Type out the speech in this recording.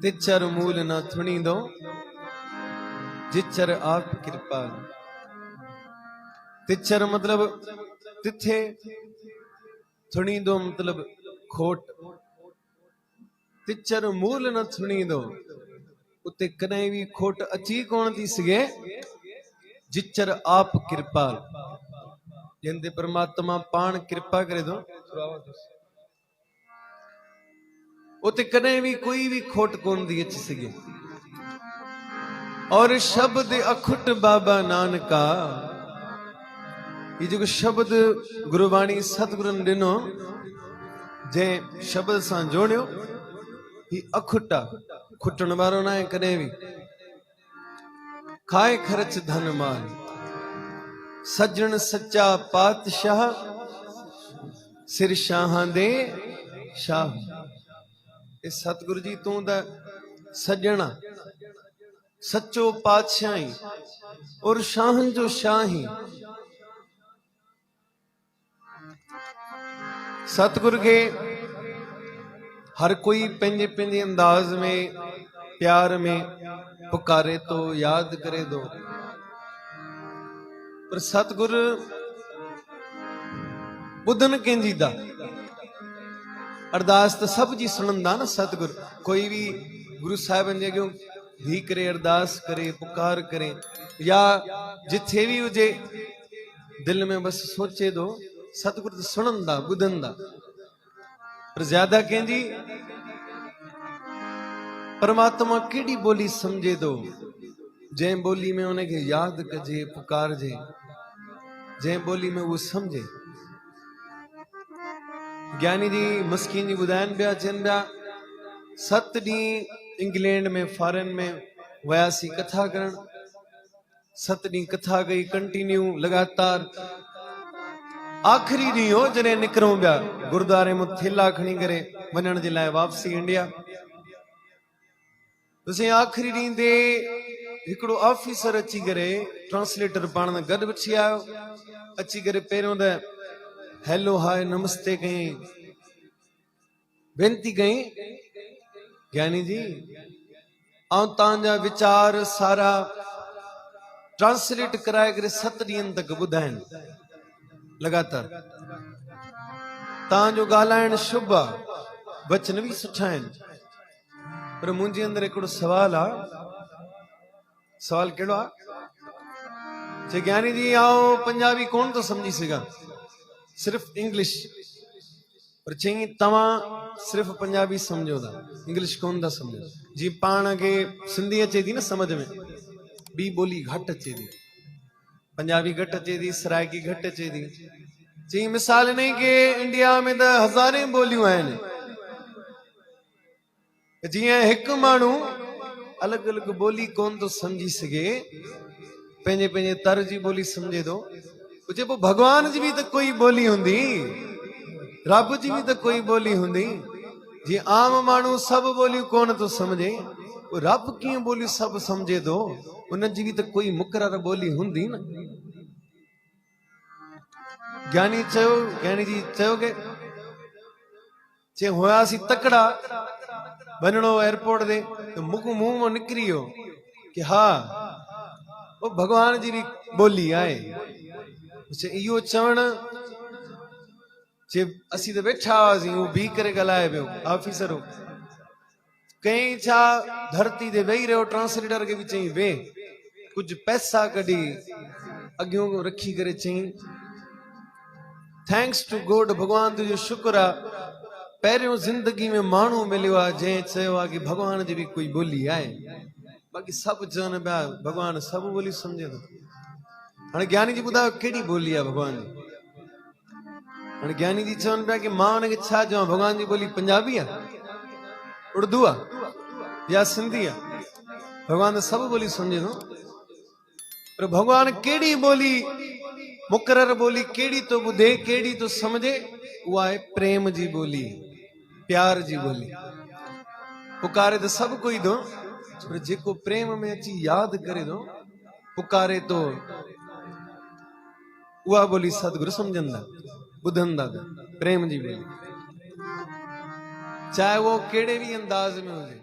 तिचर मूल न थुणी दो जिचर आप कृपाल। तिचर मतलब तिथे, थुणी दो मतलब खोट। तिचर मूल न थुणी दो, उते कदे भी खोट अची कोन थी सके। जिचर आप कृपाल, जिंदे परमात्मा पान कृपा करे दो उते कदे भी कोई भी खोट कोन दी अची सके। और शब्द अखुट बाबा नानका, ये जो शब्द गुरुवाणी सतगुरु ने दिनो, जे शब्द सां जोड़ियो, ये अखुटा खुटण वारो ना है कदे भी। खाए खर्च धन माल, सज्जन सच्चा पातशाह, सिर शाहां दे शाह। इस सतगुरु जी तू दा सज्जना, सच्चो पातशाही और शाहन जो शाही। सतगुरु के हर कोई पेंजे पेंजे अंदाज में प्यार में पुकारे तो याद करे दो, पर सतगुरु बुधन कंहिंजी दा अरदास तो सब जी सुनंदा ना। सतगुरु कोई भी गुरु साहिबन जे अॻियों भी करे अरदास करे पुकार करे या जिथे भी हुजे दिल में बस सोचे दो, सतगुरु तो सुनंदा बुधंदा। पर ज्यादा कंहिंजी परमात्मा केड़ी बोली समझे दो, जै बोली में उनके याद कजे पुकार जे, जै बोली में वो समझे। ज्ञानी जी मस्कीन जी बुधाइन पिया चन पिया, 7 ॾींहं इंग्लैंड में फॉरेन में वयासी कथा करण। 7 ॾींहं कथा कई कंटिन्यू लगातार। आखिरी ॾींहुं हो जॾहिं निकिरूं पिया गुरुद्वारे में थेला खणी करे वञण जे लाइ वापसी इंडिया। तुसीं आखिरी ॾींहं ते हिकिड़ो ऑफिसर अची करे ट्रांसलेटर पाण में गॾु वठी आयो। अची करे पहिरियों त हेलो हाय नमस्ते कहीं, बेनती कहीं, ज्ञानी जी आउं तव्हांजा विचार सारा ट्रांसलेट कराए करे 7 ॾींहंनि तक ॿुधाइनि लगातार। तव्हांजो ॻाल्हाइण शुभ आहे, वचन भी सुठा आहिनि, पर मुंहिंजे अंदरि हिकिड़ो सवाल आहे। सवाल कहिड़ो आहे? जे ज्ञानी जी आउं पंजाबी कोन थो समझी सघां, सिर्फ इंग्लिश। पर चई तव्हां सिर्फ पंजाबी समझो था, इंग्लिश कोन था समझो। जी पाण खे सिंधी अचे थी न समझ में, ॿी ॿोली घटि अचे थी, पंजाबी घटि अचे थी, सराइकी घटि अचे थी। चई मिसाल नहीं कि इंडिया में तो हज़ारें ॿोलियूं आहिनि, जीअं हिकु माण्हू अलॻि अलॻि ॿोली कोन थो समझी सघे, पंहिंजे पंहिंजे तर जी ॿोली समझे थो। चए पोइ भॻवान जी भी तो कोई ॿोली हूंदी, रब जी भी तो कोई ॿोली हूंदी। जी आम माण्हू सभु ॿोलियूं कोन थो समझे, रब कीअं ॿोलियूं सभु समझे थो, उनजी भी तो कोई मुक़रर ॿोली हूंदी न। ज्ञानी जी चयो के चे हुआसी तकड़ा, वञणो एयरपोर्ट ते तो मुंह में निकिरी वियो कि हा वो भगवान जी भी ॿोली आहे। इहो चवण जे असीं तो वेठा हुआसीं, वो भी करे ॻाल्हाए पियो ऑफिसर। कई छा धरती ते वेही रहियो, ट्रांसलेटर के भी चई वे, कुछ पैसा कढी अॻियों रखी करे चई थैंक्स टू गॉड, भगवान तुझो शुक्र आहे, पहिरियों जिंदगी में माण्हू मिलियो आहे जंहिं चयो आहे कि भगवान जी भी कोई ॿोली आहे। बाक़ी सभु चवनि पिया भगवान सभु ॿोली समझे थो। हाणे ज्ञानी जी ॿुधायो कहिड़ी ॿोली आहे भगवान जी? हाणे ज्ञानी जी चवनि पिया कि मां हुनखे छा चवां, भगवान जी ॿोली पंजाबी आहे, उर्दू आहे या सिंधी आहे? भगवान सभु ॿोली समझे थो, पर भगवान कहिड़ी ॿोली मुक़रर ॿोली कहिड़ी तो ॿुधे, कहिड़ी तो समझे? उहा आहे प्रेम जी ॿोली, प्यार जी ॿोली। पुकारे तो सब कोई दो, पर जेको प्रेम में अची याद करे दो पुकारे तो, उहा ॿोली सतगुरु समझंदा ॿुधंदा प्रेम जी ॿोली, चाहे वो कहिड़े भी अंदाज में हुजे।